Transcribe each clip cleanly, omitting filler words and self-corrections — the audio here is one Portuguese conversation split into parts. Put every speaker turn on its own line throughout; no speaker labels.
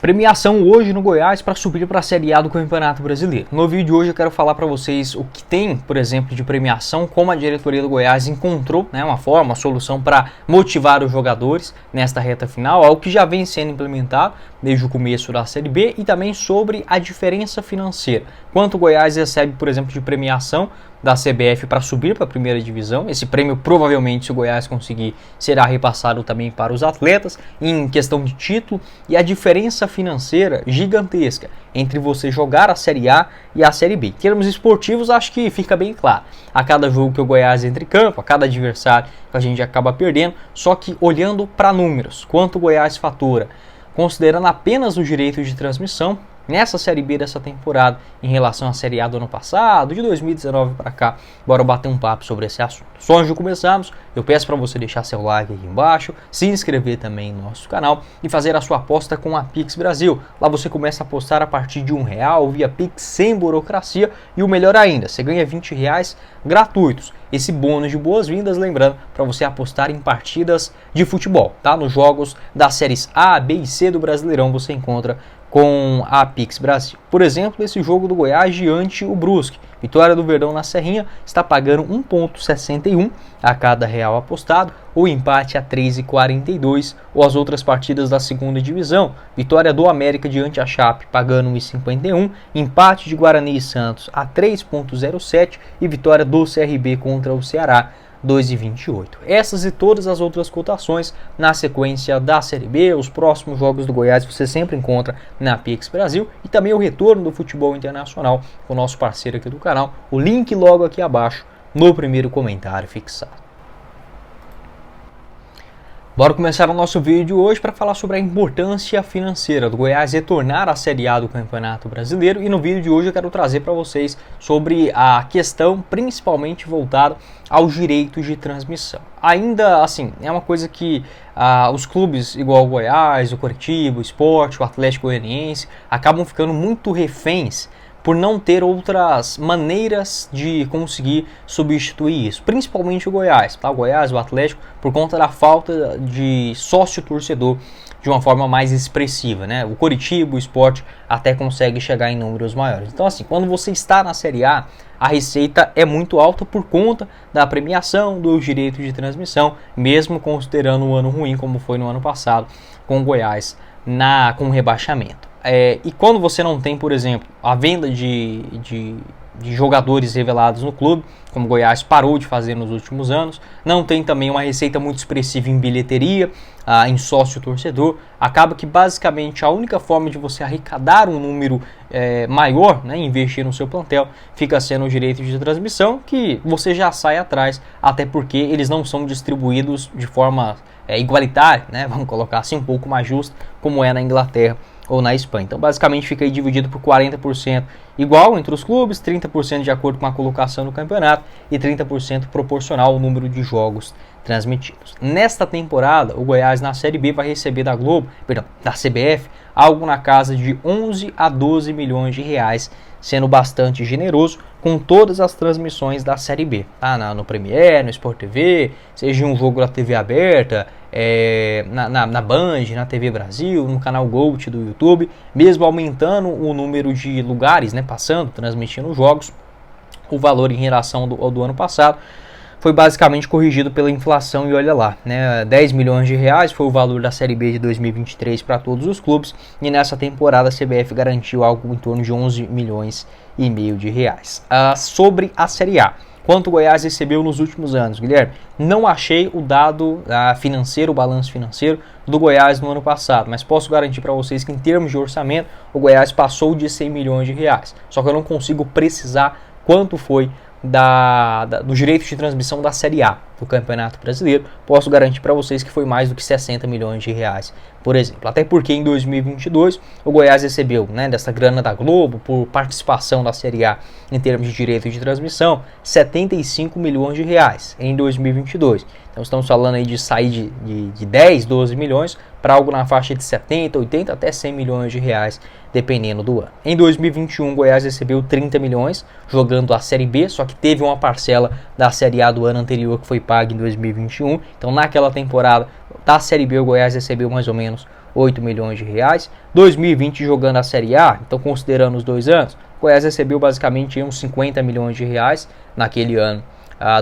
Premiação hoje no Goiás para subir para a Série A do Campeonato Brasileiro. No vídeo de hoje eu quero falar para vocês o que tem, por exemplo, de premiação, como a diretoria do Goiás encontrou uma forma, uma solução para motivar os jogadores nesta reta final, algo que já vem sendo implementado desde o começo da Série B, e também sobre a diferença financeira. Quanto o Goiás recebe, por exemplo, de premiação da CBF para subir para a primeira divisão. Esse prêmio provavelmente, se o Goiás conseguir, será repassado também para os atletas em questão de título, e a diferença financeira gigantesca entre você jogar a Série A e a Série B. Em termos esportivos, acho que fica bem claro. A cada jogo que o Goiás entra em campo, a cada adversário que a gente acaba perdendo, só que olhando para números, quanto o Goiás fatura, considerando apenas os direitos de transmissão, nessa Série B dessa temporada, em relação à Série A do ano passado, de 2019 para cá, bora bater um papo sobre esse assunto. Só antes de começarmos, eu peço para você deixar seu like aqui embaixo, se inscrever também no nosso canal e fazer a sua aposta com a Pix Brasil. Lá você começa a apostar a partir de R$1 via Pix, sem burocracia, e o melhor ainda, você ganha R$20 gratuitos. Esse bônus de boas-vindas, lembrando, para você apostar em partidas de futebol, tá? Nos jogos das séries A, B e C do Brasileirão você encontra com a Pix Brasil. Por exemplo, esse jogo do Goiás diante o Brusque. Vitória do Verdão na Serrinha está pagando 1,61 a cada real apostado, ou empate a 3,42, ou as outras partidas da segunda divisão. Vitória do América diante a Chape pagando 1,51, empate de Guarani e Santos a 3,07 e vitória do CRB contra o Ceará 2,28. Essas e todas as outras cotações na sequência da Série B, os próximos jogos do Goiás você sempre encontra na Pix Brasil, e também o retorno do futebol internacional com o nosso parceiro aqui do canal. O link logo aqui abaixo no primeiro comentário fixado. Bora começar o nosso vídeo hoje para falar sobre a importância financeira do Goiás retornar à Série A do Campeonato Brasileiro, e no vídeo de hoje eu quero trazer para vocês sobre a questão principalmente voltada aos direitos de transmissão. Ainda assim, é uma coisa que os clubes igual o Goiás, o Coritiba, o Sport, o Atlético Goianiense acabam ficando muito reféns por não ter outras maneiras de conseguir substituir isso, principalmente o Goiás, tá? O Goiás, o Atlético, por conta da falta de sócio-torcedor de uma forma mais expressiva, né? O Coritiba, o Sport até consegue chegar em números maiores. Então, assim, quando você está na Série A, a receita é muito alta por conta da premiação, dos direitos de transmissão, mesmo considerando um ano ruim como foi no ano passado com o Goiás com o rebaixamento. E quando você não tem, por exemplo, a venda de jogadores revelados no clube, como o Goiás parou de fazer nos últimos anos, não tem também uma receita muito expressiva em bilheteria, em sócio-torcedor, acaba que basicamente a única forma de você arrecadar um número maior, investir no seu plantel, fica sendo o direito de transmissão, que você já sai atrás, até porque eles não são distribuídos de forma igualitária, vamos colocar assim, um pouco mais justa, como é na Inglaterra ou na Espanha. Então basicamente fica aí dividido por 40% igual entre os clubes, 30% de acordo com a colocação no campeonato e 30% proporcional ao número de jogos transmitidos. Nesta temporada, o Goiás na Série B vai receber da CBF, algo na casa de 11 a 12 milhões de reais, sendo bastante generoso com todas as transmissões da Série B, tá? No Premiere, no Sport TV, seja um jogo da TV aberta, na Band, na TV Brasil, no canal Gold do YouTube, mesmo aumentando o número de lugares, transmitindo jogos, o valor em relação ao do ano passado foi basicamente corrigido pela inflação, e olha lá, 10 milhões de reais foi o valor da Série B de 2023 para todos os clubes, e nessa temporada a CBF garantiu algo em torno de 11 milhões e meio de reais. Sobre a Série A, quanto o Goiás recebeu nos últimos anos, Guilherme? Não achei o dado financeiro, o balanço financeiro do Goiás no ano passado, mas posso garantir para vocês que em termos de orçamento, o Goiás passou de 100 milhões de reais. Só que eu não consigo precisar quanto foi dos direitos de transmissão da Série A do Campeonato Brasileiro. Posso garantir para vocês que foi mais do que 60 milhões de reais, por exemplo. Até porque em 2022 o Goiás recebeu dessa grana da Globo por participação da Série A em termos de direitos de transmissão 75 milhões de reais em 2022. Então estamos falando aí de sair de 10, 12 milhões para algo na faixa de 70, 80 até 100 milhões de reais, dependendo do ano. Em 2021 o Goiás recebeu 30 milhões jogando a Série B, só que teve uma parcela da Série A do ano anterior que foi paga em 2021. Então naquela temporada da Série B o Goiás recebeu mais ou menos 8 milhões de reais. 2020 jogando a Série A, então considerando os 2 anos, o Goiás recebeu basicamente uns 50 milhões de reais naquele ano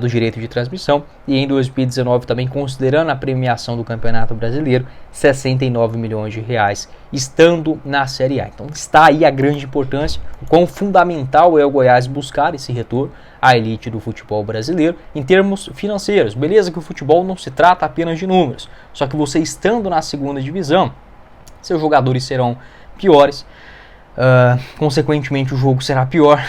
do direito de transmissão, e em 2019 também, considerando a premiação do Campeonato Brasileiro, 69 milhões de reais estando na Série A. Então está aí a grande importância, o quão fundamental é o Goiás buscar esse retorno à elite do futebol brasileiro em termos financeiros. Beleza que o futebol não se trata apenas de números, só que você estando na segunda divisão, seus jogadores serão piores, consequentemente o jogo será pior.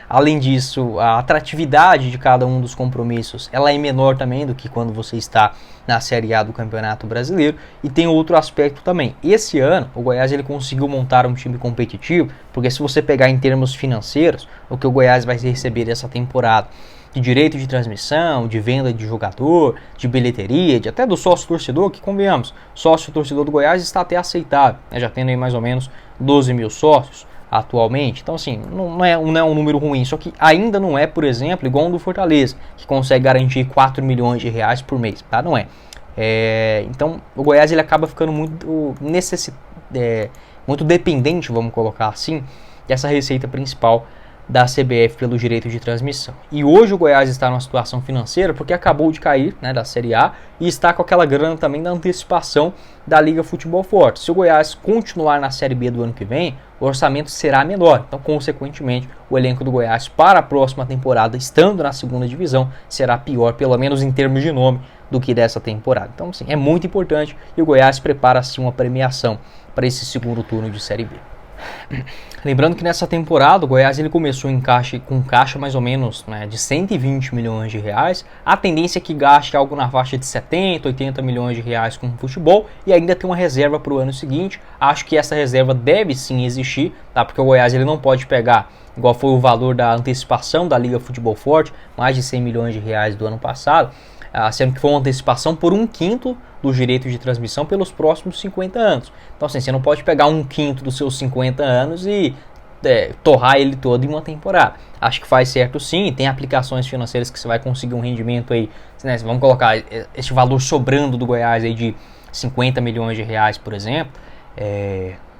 Além disso, a atratividade de cada um dos compromissos ela é menor também do que quando você está na Série A do Campeonato Brasileiro. E tem outro aspecto também, esse ano o Goiás ele conseguiu montar um time competitivo, porque se você pegar em termos financeiros, o que o Goiás vai receber dessa temporada de direito de transmissão, de venda de jogador, de bilheteria, de até do sócio-torcedor, que convenhamos, sócio-torcedor do Goiás está até aceitável, né, já tendo aí mais ou menos 12 mil sócios atualmente, então assim, não é um número ruim, só que ainda não é, por exemplo, igual um do Fortaleza, que consegue garantir 4 milhões de reais por mês, tá? Não é. Então o Goiás ele acaba ficando muito muito dependente, vamos colocar assim, dessa receita principal da CBF pelo direito de transmissão. E hoje o Goiás está numa situação financeira porque acabou de cair, né, da Série A e está com aquela grana também da antecipação da Liga Futebol Forte. Se o Goiás continuar na Série B do ano que vem, o orçamento será menor. Então, consequentemente, o elenco do Goiás para a próxima temporada, estando na segunda divisão, será pior, pelo menos em termos de nome, do que dessa temporada. Então, sim, é muito importante e o Goiás prepara, sim, uma premiação para esse segundo turno de Série B. Lembrando que nessa temporada o Goiás ele começou com caixa mais ou menos, né, de 120 milhões de reais. A tendência é que gaste algo na faixa de 70, 80 milhões de reais com o futebol e ainda tem uma reserva para o ano seguinte. Acho que essa reserva deve sim existir, tá? Porque o Goiás ele não pode pegar, igual foi o valor da antecipação da Liga Futebol Forte, mais de 100 milhões de reais do ano passado, sendo que foi uma antecipação por 1/5 dos direitos de transmissão pelos próximos 50 anos. Então assim, você não pode pegar 1/5 dos seus 50 anos e torrar ele todo em uma temporada. Acho que faz certo sim, tem aplicações financeiras que você vai conseguir um rendimento aí, né, vamos colocar este valor sobrando do Goiás aí de 50 milhões de reais, por exemplo,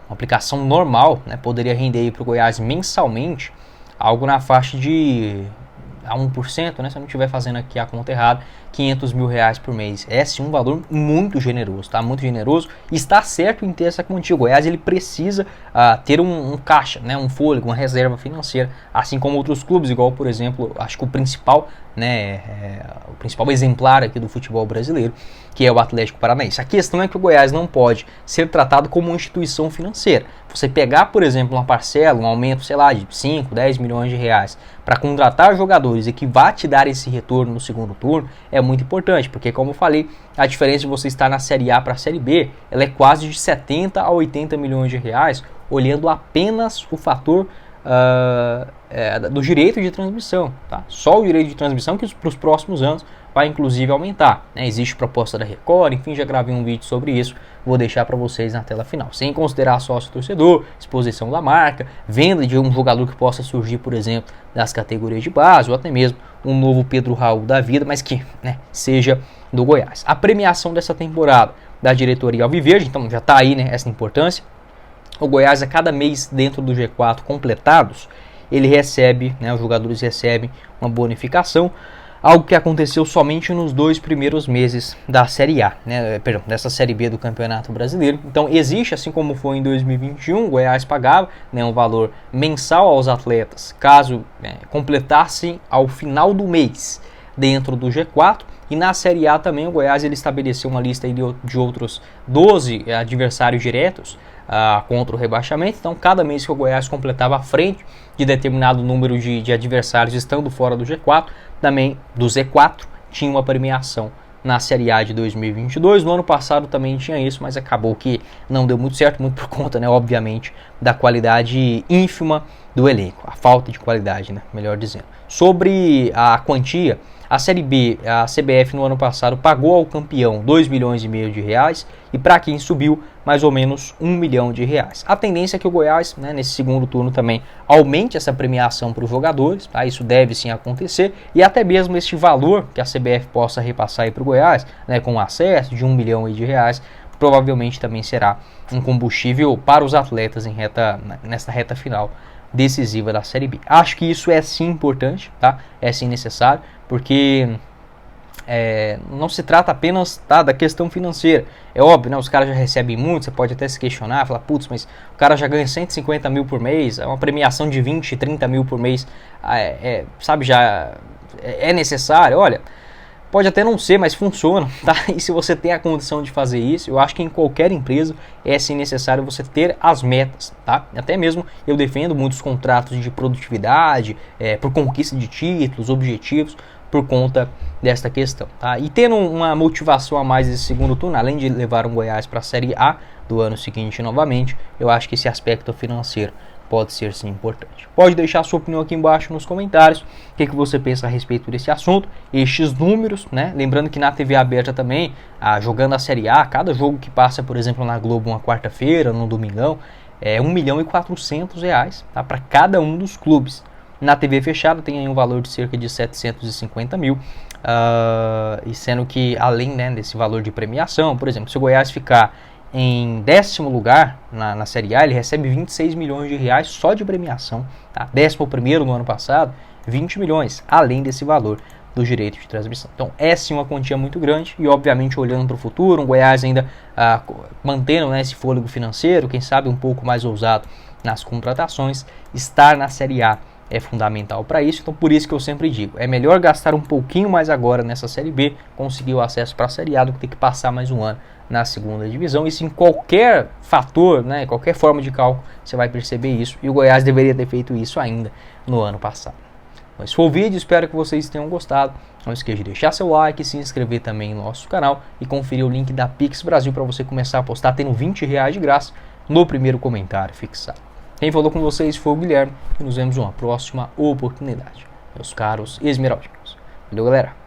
uma aplicação normal, né, poderia render para o Goiás mensalmente algo na faixa de a 1%, né, se eu não estiver fazendo aqui a conta errada, 500 mil reais por mês. É sim um valor muito generoso, tá? Muito generoso. E está certo em ter essa quantia. O Goiás ele precisa ter um caixa, né, um fôlego, uma reserva financeira, assim como outros clubes, igual por exemplo, acho que o principal, né, o principal exemplar aqui do futebol brasileiro, que é o Atlético Paranaense. A questão é que o Goiás não pode ser tratado como uma instituição financeira. Você pegar, por exemplo, uma parcela, um aumento, sei lá, de 5, 10 milhões de reais para contratar jogadores e que vá te dar esse retorno no segundo turno, é muito importante, porque como eu falei, a diferença de você estar na Série A para a Série B, ela é quase de 70 a 80 milhões de reais, olhando apenas o fator do direito de transmissão, tá? Só o direito de transmissão que para os próximos anos vai inclusive aumentar, né? Existe proposta da Record, enfim, já gravei um vídeo sobre isso, vou deixar para vocês na tela final, sem considerar sócio-torcedor, exposição da marca, venda de um jogador que possa surgir, por exemplo, das categorias de base, ou até mesmo um novo Pedro Raul da vida, mas que, né, seja do Goiás. A premiação dessa temporada da diretoria alviverde, então já está aí, né, essa importância. O Goiás, a cada mês dentro do G4 completados, ele recebe, né, os jogadores recebem uma bonificação, algo que aconteceu somente nos 2 primeiros meses da Série A, né, dessa Série B do Campeonato Brasileiro. Então existe, assim como foi em 2021, o Goiás pagava, né, um valor mensal aos atletas, caso completassem ao final do mês dentro do G4. E na Série A também o Goiás ele estabeleceu uma lista aí de outros 12 adversários diretos contra o rebaixamento. Então cada mês que o Goiás completava à frente de determinado número de adversários estando fora do G4, também do Z4, tinha uma premiação na Série A de 2022. No ano passado também tinha isso, mas acabou que não deu muito certo, muito por conta, né, obviamente, da qualidade ínfima do elenco, a falta de qualidade, né, melhor dizendo. Sobre a quantia, a Série B, a CBF no ano passado pagou ao campeão 2 milhões e meio de reais e para quem subiu mais ou menos 1 milhão de reais. A tendência é que o Goiás, né, nesse segundo turno também aumente essa premiação para os jogadores, tá? Isso deve sim acontecer e até mesmo este valor que a CBF possa repassar para o Goiás, né, com acesso de 1 milhão de reais, provavelmente também será um combustível para os atletas nesta reta final decisiva da Série B. Acho que isso é sim importante, tá? É sim necessário, porque não se trata apenas da questão financeira. É óbvio, né? Os caras já recebem muito, você pode até se questionar, falar, putz, mas o cara já ganha 150 mil por mês, é uma premiação de 20, 30 mil por mês, sabe, já é necessário. Olha, pode até não ser, mas funciona, tá? E se você tem a condição de fazer isso, eu acho que em qualquer empresa é sim necessário você ter as metas, tá? Até mesmo eu defendo muitos contratos de produtividade, por conquista de títulos, objetivos, por conta desta questão, tá? E tendo uma motivação a mais nesse segundo turno, além de levar o Goiás para a Série A do ano seguinte novamente, eu acho que esse aspecto financeiro pode ser sim importante. Pode deixar sua opinião aqui embaixo nos comentários, o que você pensa a respeito desse assunto, estes números, né? Lembrando que na TV aberta também, jogando a Série A, cada jogo que passa, por exemplo, na Globo uma quarta-feira, no domingão, é R$1.400.000, tá? Para cada um dos clubes. Na TV fechada tem aí um valor de cerca de 750 mil, e sendo que além, né, desse valor de premiação, por exemplo, se o Goiás ficar em 10º lugar na Série A, ele recebe 26 milhões de reais só de premiação, tá? 11º no ano passado, 20 milhões, além desse valor do direito de transmissão. Então é sim uma quantia muito grande e obviamente olhando para o futuro, o Goiás ainda mantendo, né, esse fôlego financeiro, quem sabe um pouco mais ousado nas contratações, estar na Série A é fundamental para isso, então por isso que eu sempre digo, é melhor gastar um pouquinho mais agora nessa Série B, conseguir o acesso para a Série A, do que ter que passar mais um ano na segunda divisão. Isso em qualquer fator, né, qualquer forma de cálculo, você vai perceber isso, e o Goiás deveria ter feito isso ainda no ano passado. Então, esse foi o vídeo, espero que vocês tenham gostado. Não esqueça de deixar seu like, se inscrever também no nosso canal e conferir o link da Pix Brasil para você começar a apostar, tendo R$20 de graça no primeiro comentário fixado. Quem falou com vocês foi o Guilherme e nos vemos numa próxima oportunidade, meus caros esmeraldinos. Valeu, galera!